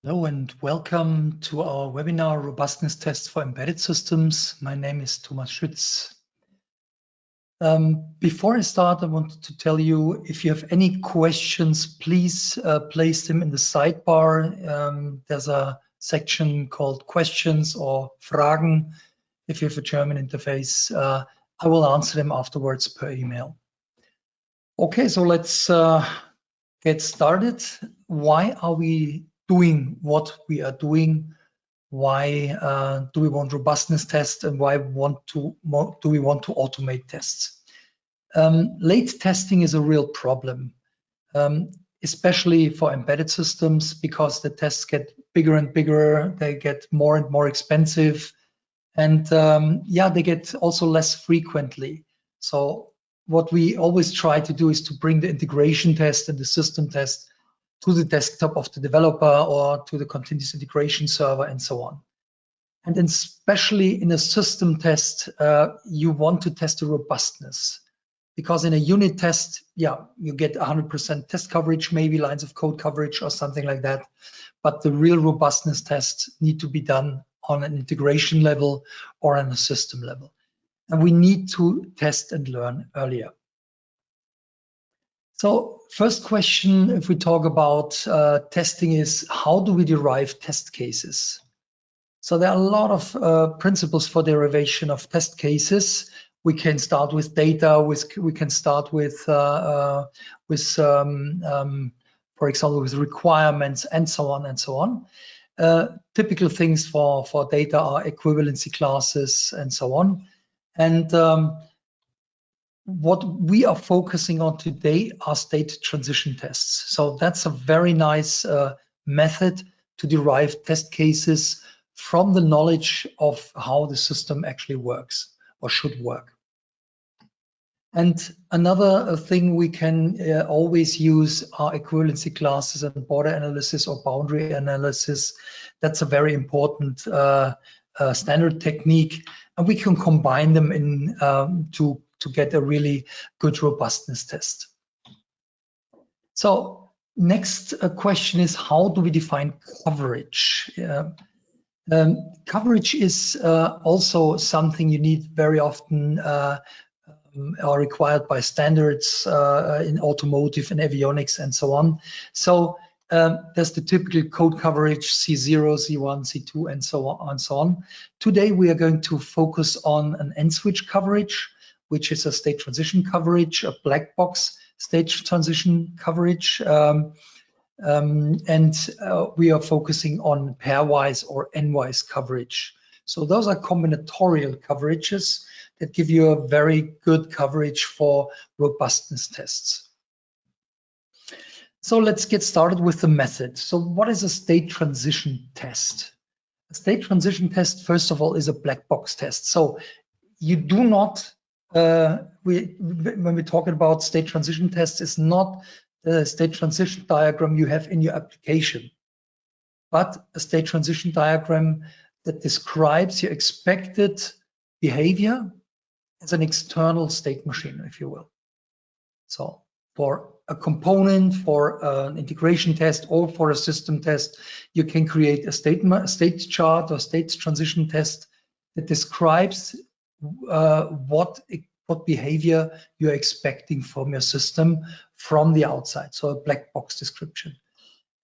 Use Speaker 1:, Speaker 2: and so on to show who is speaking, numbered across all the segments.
Speaker 1: Hello and welcome to our webinar, Robustness Tests for Embedded Systems. My name is Thomas Schütz. Before I start, I wanted to tell you, if you have any questions, please place them in the sidebar. There's a section called questions or Fragen. If you have a German interface, I will answer them afterwards per email. Okay, so let's get started. Why are we doing what we are doing? Why do we want robustness tests, and why do we want to automate tests? Late testing is a real problem, especially for embedded systems, because the tests get bigger and bigger, they get more and more expensive, and yeah, they get also less frequently. So what we always try to do is to bring the integration test and the system test to the desktop of the developer or to the continuous integration server and so on. And especially in a system test, you want to test the robustness, because in a unit test, yeah, you get 100% test coverage, maybe lines of code coverage or something like that. But the real robustness tests need to be done on an integration level or on a system level. And we need to test and learn earlier. So first question, if we talk about testing, is how do we derive test cases? So there are a lot of principles for derivation of test cases. We can start with data. We can start with for example, with requirements and so on and so on. Typical things for data are equivalency classes and so on. And what we are focusing on today are state transition tests. So that's a very nice method to derive test cases from the knowledge of how the system actually works or should work. And another thing we can always use are equivalency classes and border analysis or boundary analysis. That's a very important standard technique, and we can combine them in to get a really good robustness test. So next question is, how do we define coverage? Coverage is also something you need very often, are required by standards in automotive and avionics and so on. So there's the typical code coverage, C0, C1, C2, and so on and so on. Today we are going to focus on an end switch coverage, which is a state transition coverage, a black box state transition coverage. We are focusing on pairwise or n-wise coverage. So those are combinatorial coverages that give you a very good coverage for robustness tests. So let's get started with the method. So what is a state transition test? A state transition test, first of all, is a black box test. So you do not when we're talking about state transition tests, it's not the state transition diagram you have in your application, but a state transition diagram that describes your expected behavior as an external state machine, if you will. So for a component, for an integration test, or for a system test, you can create a state chart or state transition test that describes what behavior you're expecting from your system from the outside, so a black box description.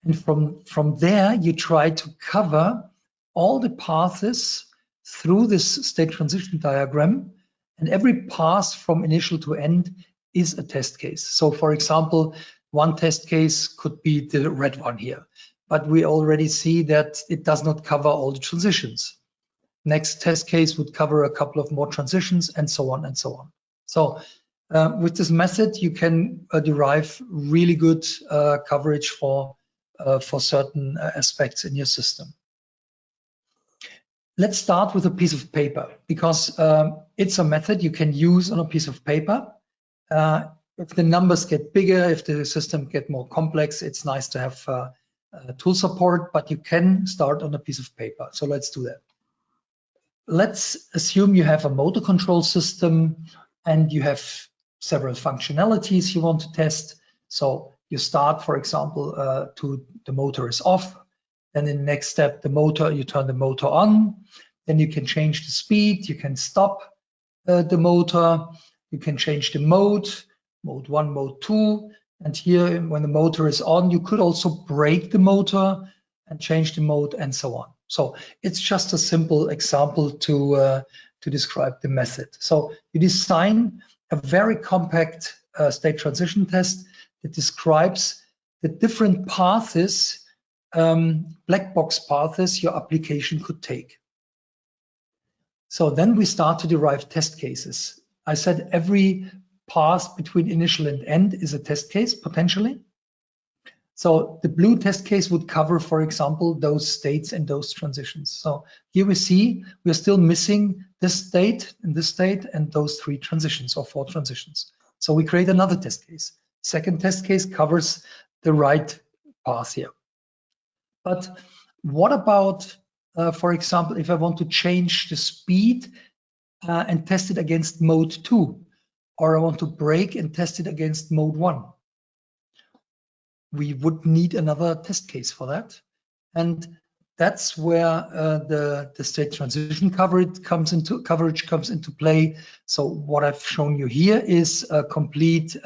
Speaker 1: And from there, you try to cover all the paths through this state transition diagram, and every path from initial to end is a test case. So for example, one test case could be the red one here, but we already see that it does not cover all the transitions. Next test case would cover a couple of more transitions, and so on and so on. So with this method, you can derive really good coverage for certain aspects in your system. Let's start with a piece of paper, because it's a method you can use on a piece of paper. If the numbers get bigger, if the system get more complex, it's nice to have tool support, but you can start on a piece of paper. So let's do that. Let's assume you have a motor control system and you have several functionalities you want to test. So you start, for example, the motor is off. Then in the next step, the motor, you turn the motor on. Then you can change the speed. You can stop the motor. You can change the mode 1, mode 2. And here, when the motor is on, you could also brake the motor and change the mode and so on. So it's just a simple example to describe the method. So you design a very compact state transition test that describes the different paths, black box paths your application could take. So then we start to derive test cases. I said every path between initial and end is a test case, potentially. So the blue test case would cover, for example, those states and those transitions. So here we see we're still missing this state and this state and those 3 transitions or 4 transitions. So we create another test case. Second test case covers the right path here. But what about, for example, if I want to change the speed and test it against mode 2, or I want to brake and test it against mode 1? We would need another test case for that. And that's where the state transition coverage comes into play. So what I've shown you here is a complete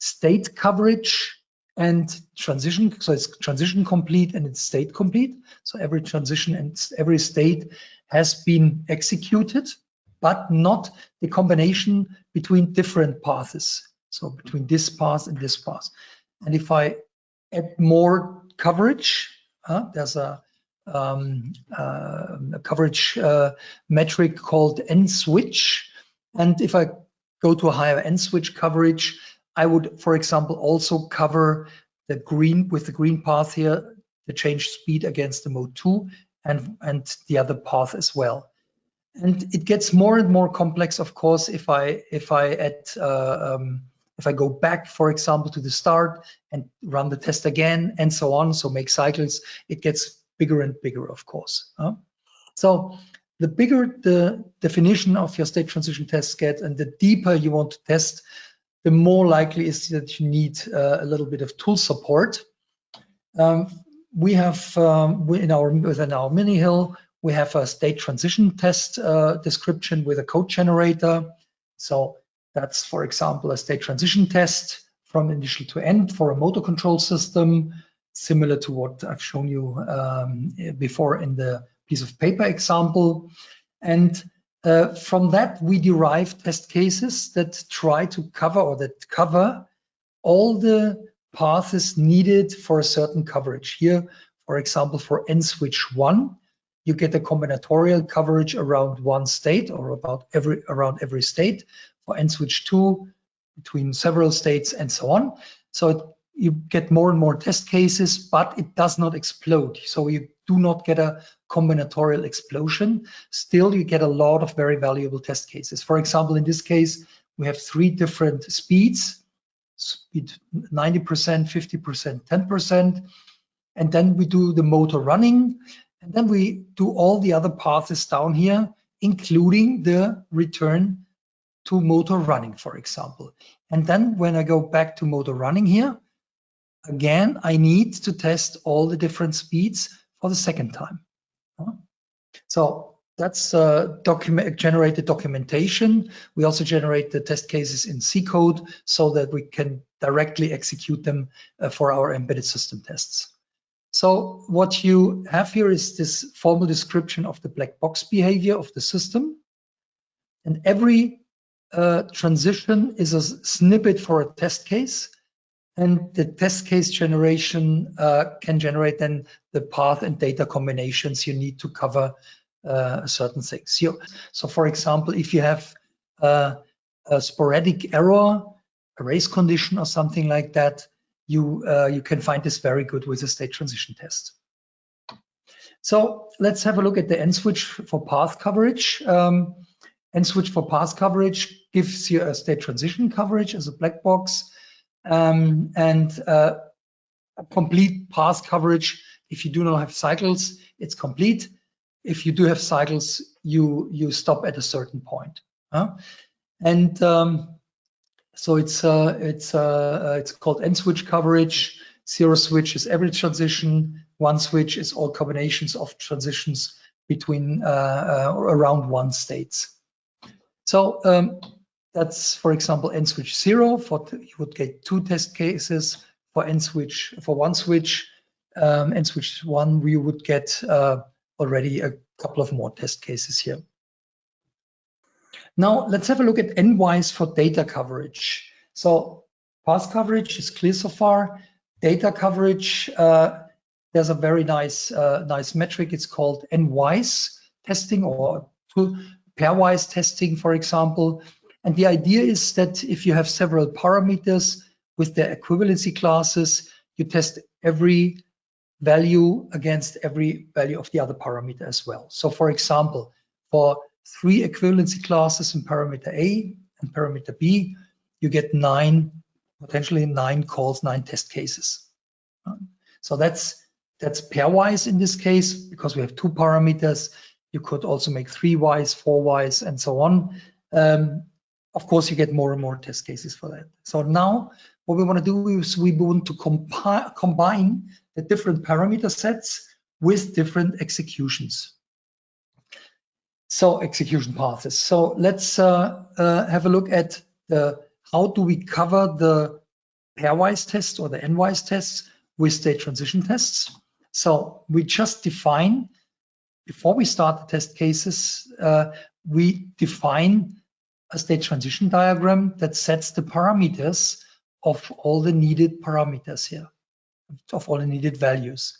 Speaker 1: state coverage and transition. So it's transition complete and it's state complete. So every transition and every state has been executed, but not the combination between different paths. So between this path and this path. And if I add more coverage, there's a coverage metric called N-switch. And if I go to a higher N-switch coverage, I would, for example, also cover the green with the green path here, the change speed against the mode 2 and the other path as well. And it gets more and more complex, of course, if I go back, for example, to the start and run the test again and so on, so make cycles, it gets bigger and bigger, of course. So the bigger the definition of your state transition tests get and the deeper you want to test, the more likely is that you need a little bit of tool support. We have within our mini-hill, we have a state transition test description with a code generator. So that's, for example, a state transition test from initial to end for a motor control system, similar to what I've shown you before in the piece of paper example. And from that, we derive test cases that try to cover or that cover all the paths needed for a certain coverage. Here, for example, for N-switch 1, you get a combinatorial coverage around one state or around every state. For N-switch 2, between several states and so on. So you get more and more test cases, but it does not explode. So you do not get a combinatorial explosion. Still, you get a lot of very valuable test cases. For example, in this case, we have 3 different speeds, speed 90%, 50%, 10%. And then we do the motor running. And then we do all the other paths down here, including the return to motor running, for example. And then when I go back to motor running here, again, I need to test all the different speeds for the second time. So that's generated documentation. We also generate the test cases in C code so that we can directly execute them for our embedded system tests. So what you have here is this formal description of the black box behavior of the system. And every transition is a snippet for a test case. And the test case generation can generate then the path and data combinations you need to cover certain things. So for example, if you have a sporadic error, a race condition or something like that, you can find this very good with a state transition test. So let's have a look at the N-switch for path coverage. N-switch for path coverage gives you a state transition coverage as a black box and a complete path coverage. If you do not have cycles, it's complete. If you do have cycles, you stop at a certain point. So it's called N-switch coverage. Zero switch is every transition. one switch is all combinations of transitions between or around one states. So that's, for example, n switch 0. You would get 2 test cases. For one switch, n switch 1, we would get already a couple of more test cases here. Now let's have a look at n-wise for data coverage. So path coverage is clear so far. Data coverage, there's a very nice metric. It's called n-wise testing or pairwise testing, for example. And the idea is that if you have several parameters with their equivalency classes, you test every value against every value of the other parameter as well. So for example, for 3 equivalency classes in parameter A and parameter B, you get potentially 9 calls, 9 test cases. So that's pairwise in this case, because we have 2 parameters. You could also make 3-wise, 4-wise, and so on. Of course, you get more and more test cases for that. So now what we want to do is we want to combine the different parameter sets with different executions. So execution paths. So let's have a look at how do we cover the pairwise test or the n-wise tests with state transition tests. So we just define, before we start the test cases, we define a state transition diagram that sets the parameters of all the needed parameters here, of all the needed values.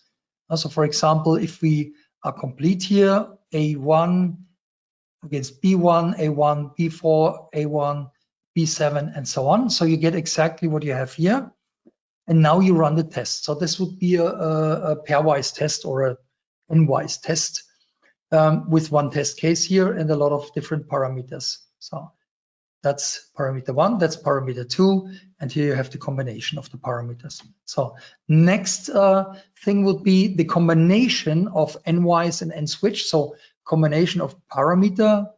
Speaker 1: Also, for example, if we are complete here, A1 against B1, A1, B4, A1, B7, and so on. So you get exactly what you have here. And now you run the test. So this would be a pairwise test or a n-wise test with 1 test case here and a lot of different parameters. So that's parameter 1, that's parameter 2, and here you have the combination of the parameters. So next thing would be the combination of n-wise and n-switch. So combination of parameter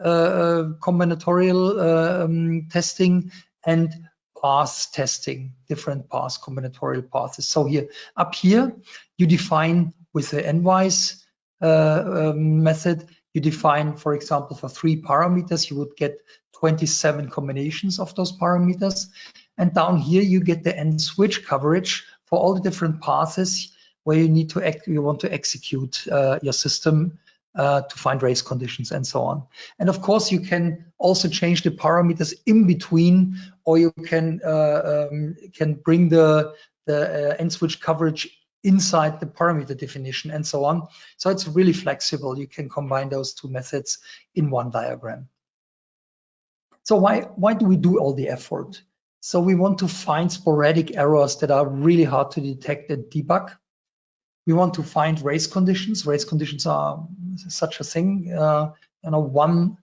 Speaker 1: combinatorial testing and path testing, different path combinatorial paths. So here, up here, you define with the n-wise method, you define, for example, for 3 parameters, you would get 27 combinations of those parameters. And down here, you get the n-switch coverage for all the different paths where you need to you want to execute your system to find race conditions and so on. And of course, you can also change the parameters in between, or you can bring the n-switch coverage inside the parameter definition and so on. So it's really flexible. You can combine those 2 methods in one diagram. So why do we do all the effort? So we want to find sporadic errors that are really hard to detect and debug. We want to find race conditions. Race conditions are such a thing. One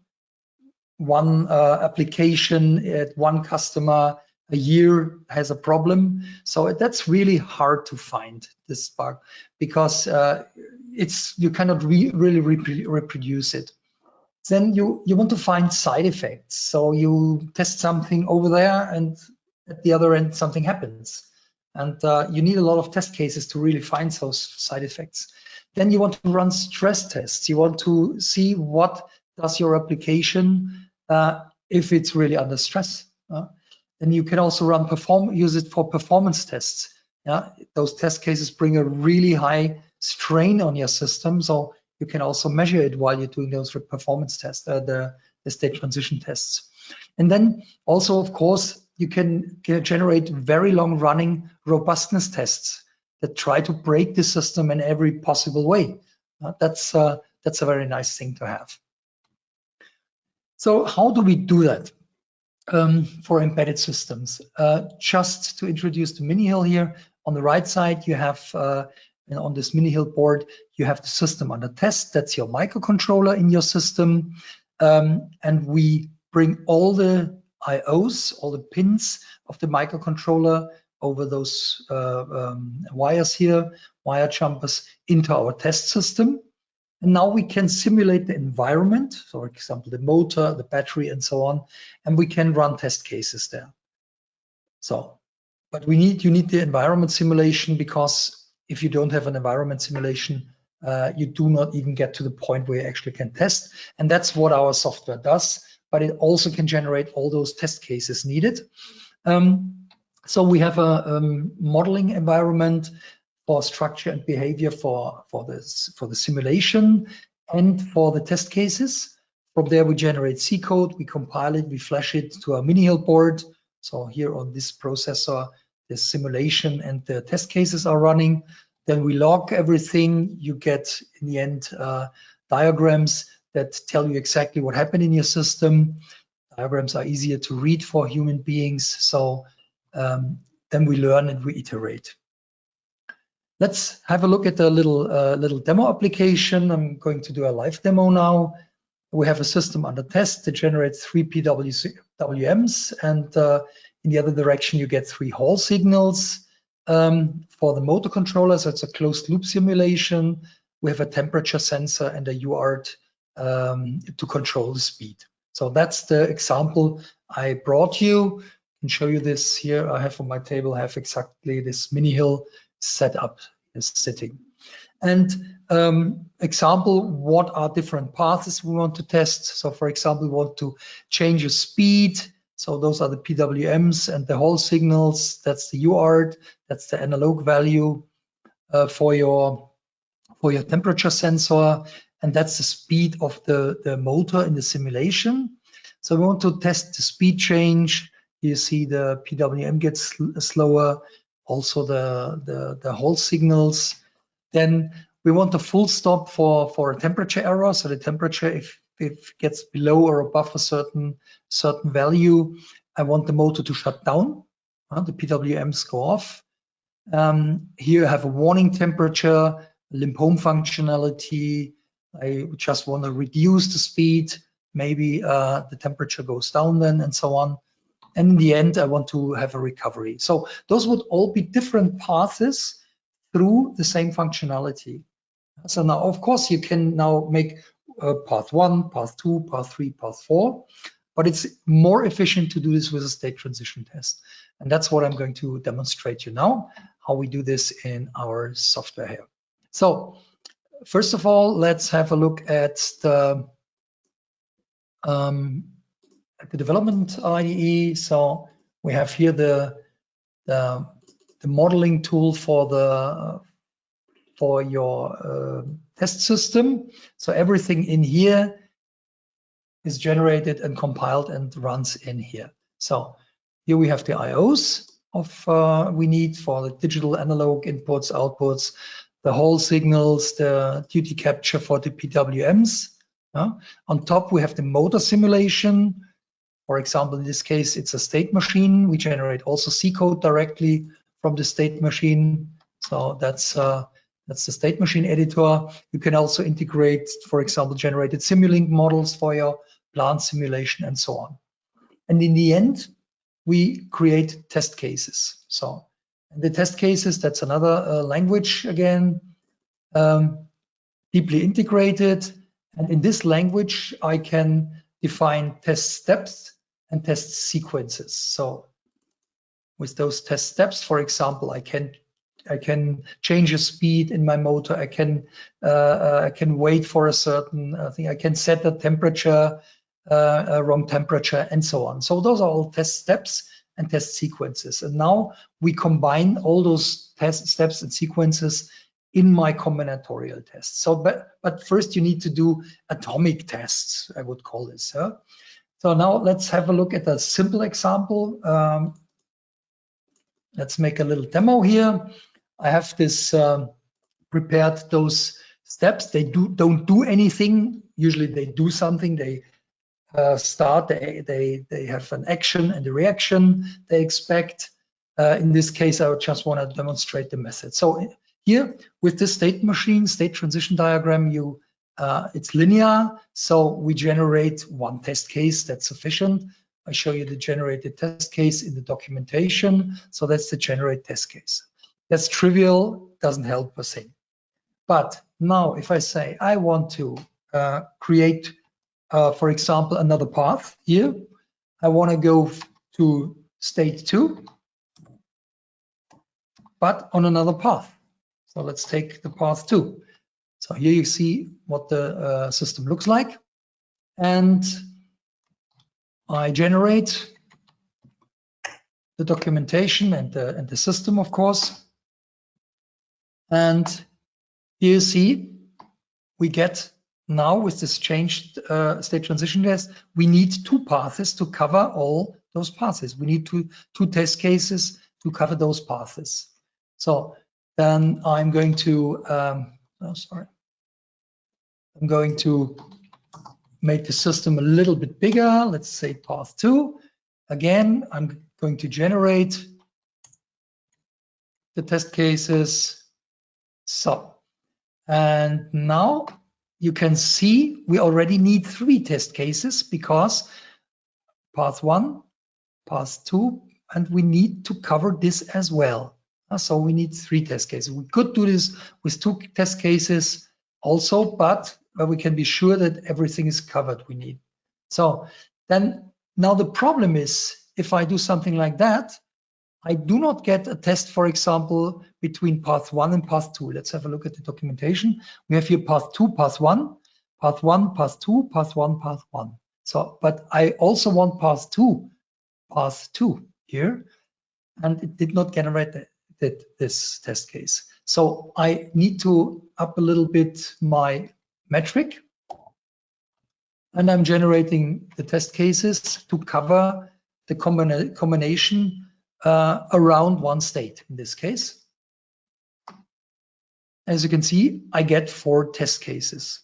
Speaker 1: application at one customer a year has a problem. So that's really hard to find, this bug, because you cannot really reproduce it. Then you want to find side effects. So you test something over there and at the other end something happens. And you need a lot of test cases to really find those side effects. Then you want to run stress tests. You want to see what does your application if it's really under stress. Then you can also use it for performance tests. Those test cases bring a really high strain on your system, so you can also measure it while you're doing those performance tests, the state transition tests. And then also, of course, you can generate very long-running robustness tests that try to break the system in every possible way. That's a very nice thing to have. So how do we do that for embedded systems? Just to introduce the mini-hill here, on the right side, you have on this mini-hill board, you have the system under test. That's your microcontroller in your system. And we bring all the IOs, all the pins of the microcontroller over those wires here, wire jumpers, into our test system. And now we can simulate the environment, so for example, the motor, the battery, and so on, and we can run test cases there. So, but you need the environment simulation because if you don't have an environment simulation, you do not even get to the point where you actually can test. And that's what our software does, but it also can generate all those test cases needed. So we have a modeling environment for structure and behavior for the simulation and for the test cases. From there, we generate C code, we compile it, we flash it to our mini-hill board. So here on this processor, the simulation and the test cases are running. Then we log everything. You get, in the end, diagrams that tell you exactly what happened in your system. Diagrams are easier to read for human beings. So then we learn and we iterate. Let's have a look at the little demo application. I'm going to do a live demo now. We have a system under test that generates 3 PWMs, and in the other direction, you get 3 Hall signals. For the motor controller, so it's a closed loop simulation. We have a temperature sensor and a UART to control the speed. So that's the example I brought you. I can show you this here. I have on my table, I have exactly this mini-hill set up is sitting. And example, what are different paths we want to test? So for example, we want to change the speed. So those are the PWMs and the Hall signals. That's the UART. That's the analog value for your temperature sensor. And that's the speed of the motor in the simulation. So we want to test the speed change. You see the PWM gets slower, also the Hall signals. Then we want a full stop for a temperature error. So the temperature, if it gets below or above a certain value, I want the motor to shut down. The PWMs go off. Here I have a warning temperature, limp home functionality. I just want to reduce the speed. Maybe the temperature goes down then, and so on. And in the end, I want to have a recovery. So those would all be different paths through the same functionality. So now, of course, you can now make path 1, path 2, path 3, path 4, but it's more efficient to do this with a state transition test. And that's what I'm going to demonstrate you now, how we do this in our software here. So first of all, let's have a look at the development IDE. So we have here the modeling tool for your test system. So everything in here is generated and compiled and runs in here. So here we have the IOs of we need for the digital analog inputs, outputs, the Hall signals, the duty capture for the PWMs. On top, we have the motor simulation. For example, in this case, it's a state machine. We generate also C code directly from the state machine. So that's the state machine editor. You can also integrate, for example, generated Simulink models for your plant simulation and so on. And in the end, we create test cases. So the test cases, that's another language again, deeply integrated. And in this language, I can define test steps and test sequences. So with those test steps, for example, I can change the speed in my motor. I can wait for a certain thing. I can set the temperature, wrong temperature, and so on. So those are all test steps and test sequences. And now we combine all those test steps and sequences in my combinatorial test. So, but first you need to do atomic tests, I would call this. So now let's have a look at a simple example. Let's make a little demo here. I have this prepared those steps. They don't do anything. Usually they do something. They start. They have an action and a reaction they expect. In this case, I just want to demonstrate the method. So here with this state machine, state transition diagram, it's linear. So we generate one test case. That's sufficient. I show you the generated test case in the documentation. So that's the generate test case. That's trivial, doesn't help a thing. But now if I say I want to create, for example, another path here, I want to go to state 2, but on another path. So let's take the path 2. So here you see what the system looks like. And I generate the documentation and the system, of course. And here you see we get now with this changed state transition test, we need 2 paths to cover all those paths. We need two test cases to cover those paths. So then I'm going to, I'm going to make the system a little bit bigger. Let's say path 2. Again, I'm going to generate the test cases. So, and now you can see we already need 3 test cases because path 1, path 2, and we need to cover this as well. So we need 3 test cases. We could do this with 2 test cases also, but we can be sure that everything is covered we need. So then now the problem is, if I do something like that, I do not get a test, for example, between path 1 and path 2. Let's have a look at the documentation. We have here path 2, path 1, path 1, path 2, path 1, path 1. So, but I also want path 2 here, and it did not generate this test case. So I need to up a little bit my metric, and I'm generating the test cases to cover the combination around one state in this case. As you can see, I get 4 test cases.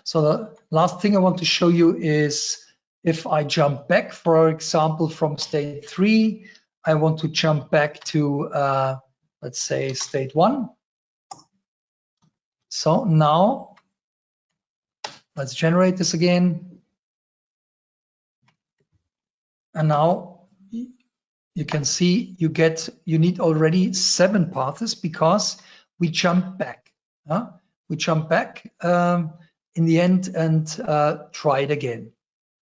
Speaker 1: So the last thing I want to show you is if I jump back, for example, from state 3, I want to jump back to, let's say, state 1. So now let's generate this again. And now you can see you need already 7 paths because we jump back. We jump back in the end and try it again.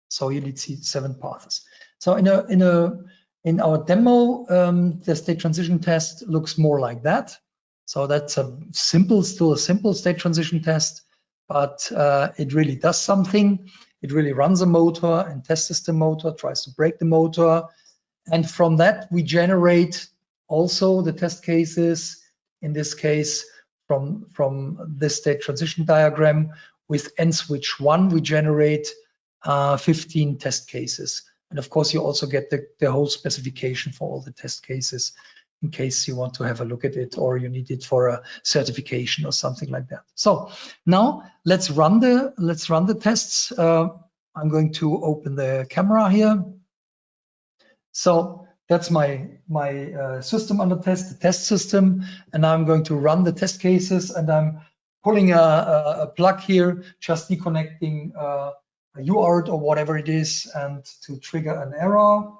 Speaker 1: So you need 7 paths. So in our demo, the state transition test looks more like that. So that's still a simple state transition test, but it really does something. It really runs a motor and tests the motor, tries to break the motor. And from that, we generate also the test cases, in this case, from this state transition diagram. With N switch 1, we generate 15 test cases. And of course, you also get the whole specification for all the test cases in case you want to have a look at it or you need it for a certification or something like that. So now let's run the tests. I'm going to open the camera here. So that's my system under test, the test system, and I'm going to run the test cases, and I'm pulling a plug here, just deconnecting a UART or whatever it is, and to trigger an error.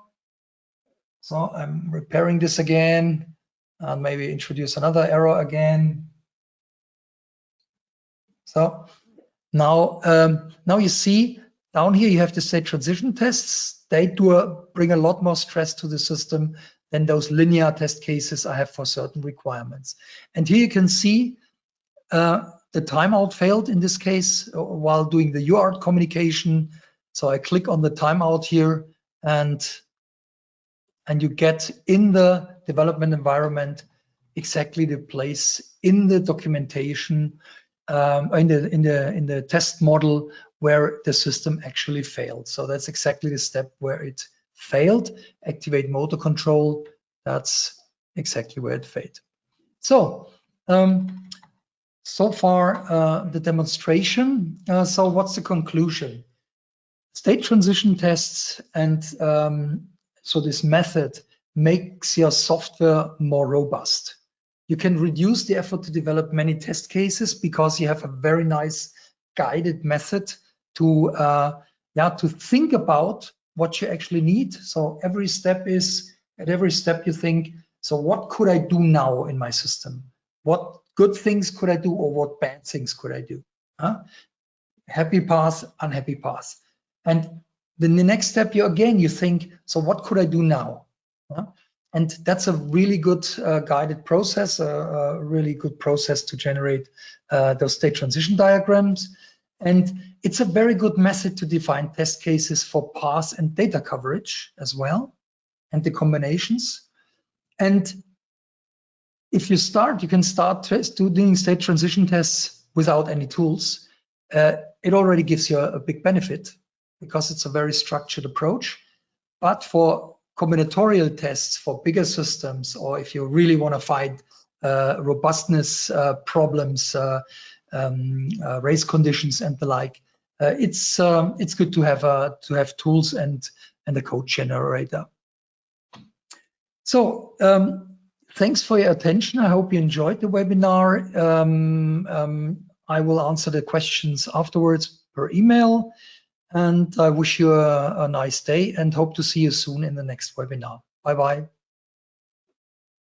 Speaker 1: So I'm repairing this again, and maybe introduce another error again. So now you see down here you have the state transition tests. They bring a lot more stress to the system than those linear test cases I have for certain requirements. And here you can see the timeout failed in this case while doing the UART communication. So I click on the timeout here, and you get in the development environment exactly the place in the documentation in the test model where the system actually failed. So that's exactly the step where it failed. Activate motor control, that's exactly where it failed. So so far the demonstration. So what's the conclusion? State transition tests and so this method makes your software more robust. You can reduce the effort to develop many test cases because you have a very nice guided method to think about what you actually need. So at every step you think, so what could I do now in my system? What good things could I do, or what bad things could I do? Happy path, unhappy path. And then the next step you think, so what could I do now? And that's a really good guided process, a really good process to generate those state transition diagrams. And it's a very good method to define test cases for path and data coverage as well, and the combinations. And if you can start doing state transition tests without any tools. It already gives you a big benefit because it's a very structured approach. But for combinatorial tests for bigger systems, or if you really want to find robustness problems, race conditions and the like, it's good to have tools and a code generator. So thanks for your attention. I hope you enjoyed the webinar. I will answer the questions afterwards per email. And I wish you a nice day and hope to see you soon in the next webinar. Bye-bye.